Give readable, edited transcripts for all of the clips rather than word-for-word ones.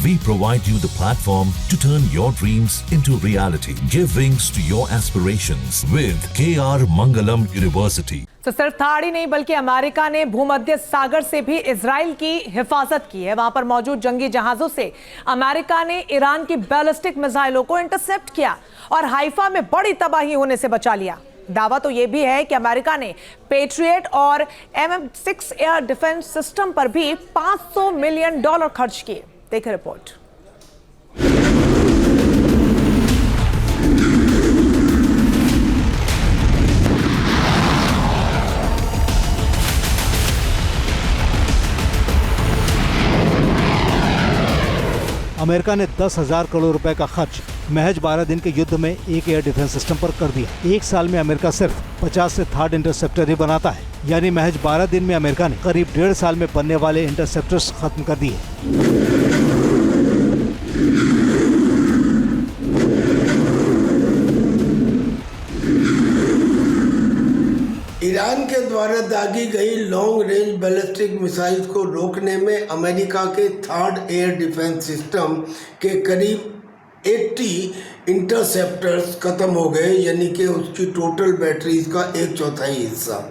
We provide you the platform to turn your dreams into reality. Give wings to your aspirations with KR Mangalam University. तो सिर्फ थाड़ ही नहीं बल्कि America ने भूमध्य सागर से भी इजराइल की हिफाजत की है। वहां पर मौजूद जंगी जहाजों से अमेरिका ने ईरान की बैलिस्टिक मिसाइलों को इंटरसेप्ट किया और हाइफा में बड़ी तबाही होने से बचा लिया। दावा तो यह भी है कि अमेरिका ने पेट्रियट और MM-6 एयर डिफेंस सिस्टम पर भी $500 मिलियन खर्च किए। देखिए रिपोर्ट। अमेरिका ने 10,000 करोड़ रुपए का खर्च महज 12 दिन के युद्ध में एक एयर डिफेंस सिस्टम पर कर दिया। एक साल में अमेरिका सिर्फ 50 से थार्ड इंटरसेप्टर ही बनाता है, यानी महज 12 दिन में अमेरिका ने करीब 1.5 साल में बनने वाले इंटरसेप्टर्स खत्म कर दिए। ईरान के द्वारा दागी गई लॉन्ग रेंज बैलिस्टिक मिसाइल्स को रोकने में अमेरिका के थर्ड एयर डिफेंस सिस्टम के करीब 80 इंटरसेप्टर्स खत्म हो गए, यानी कि उसकी टोटल बैटरीज का 1/4 हिस्सा।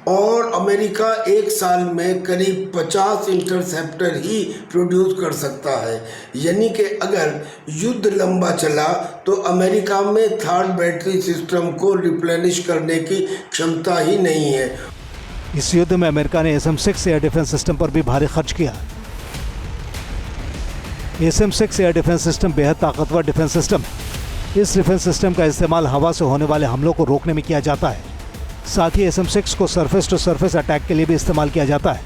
और अमेरिका एक साल में करीब 50 इंटरसेप्टर ही प्रोड्यूस कर सकता है, यानी कि अगर युद्ध लंबा चला तो अमेरिका में थर्ड बैटरी सिस्टम को रिप्लेनिश करने की क्षमता ही नहीं है। इस युद्ध में अमेरिका ने SM-6 एयर डिफेंस सिस्टम पर भी भारी खर्च किया। SM-6 एयर डिफेंस सिस्टम बेहद ताकतवर डिफेंस सिस्टम है। इस डिफेंस सिस्टम का इस्तेमाल हवा से होने वाले हमलों को रोकने में किया जाता है। साथ ही SM-6 को सरफेस टू सरफेस अटैक के लिए भी इस्तेमाल किया जाता है।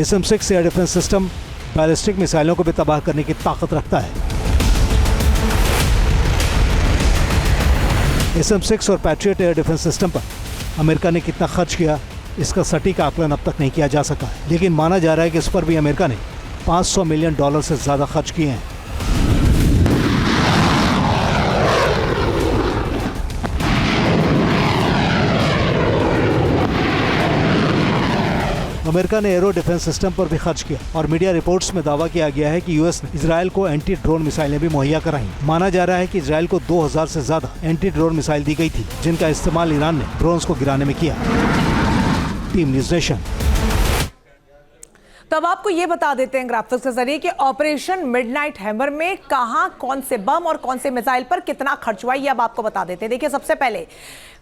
SM-6 air defence system ballistic मिसाइलों को भी तबाह करने की ताकत रखता है। SM-6 और पैट्रियट एयर डिफेंस सिस्टम पर अमेरिका ने कितना खर्च किया, इसका सटीक आकलन अब तक नहीं किया जा सका, लेकिन माना जा रहा है कि इस पर भी अमेरिका ने $500 मिलियन से ज़्यादा खर्च किए हैं। अमेरिका ने एरो डिफेंस सिस्टम पर भी खर्च किया और मीडिया रिपोर्ट्स में दावा किया गया है कि यूएस ने इजराइल को एंटी ड्रोन मिसाइलें भी मुहैया कराई। माना जा रहा है कि इजराइल को 2000 से ज्यादा एंटी ड्रोन मिसाइल दी गई थी, जिनका इस्तेमाल ईरान ने ड्रोन्स को गिराने में किया। Team news nation. तो अब आपको ये बता देते हैं ग्राफिक्स के जरिए कि ऑपरेशन मिडनाइट हैमर में कहां कौन से बम और कौन से मिसाइल पर कितना खर्च हुआ, ये अब आपको बता देते हैं। देखिए सबसे पहले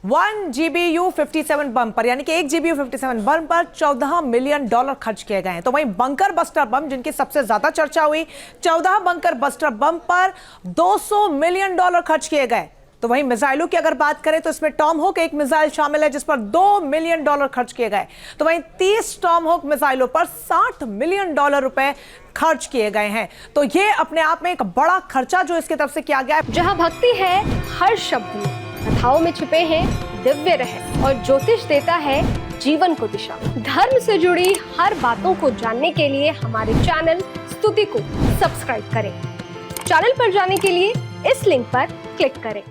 1 GBU-57 बम पर, यानी कि 1 GBU-57 बम पर $14 मिलियन खर्च किए गए हैं। तो वहीं बंकर बस्टर बम, जिनकी सबसे ज्यादा चर्चा हुई, 14 बंकर बस्टर बम पर $200 मिलियन खर्च किए गए। तो वहीं मिसाइलों की अगर बात करें तो इसमें टॉमहॉक एक मिसाइल शामिल है जिस पर $2 मिलियन खर्च किए गए। तो वहीं 30 टॉमहॉक मिसाइलों पर $60 मिलियन रुपए खर्च किए गए हैं। तो ये अपने आप में एक बड़ा खर्चा जो इसकी तरफ से किया गया है। जहां भक्ति है हर शब्द में, कथाओं में छिपे हैं दिव्य रहस्य और ज्योतिष देता है जीवन को दिशा। धर्म से जुड़ी हर बातों को जानने के लिए हमारे चैनल स्तुति को सब्सक्राइब करें। चैनल पर जाने के लिए इस लिंक पर क्लिक करें।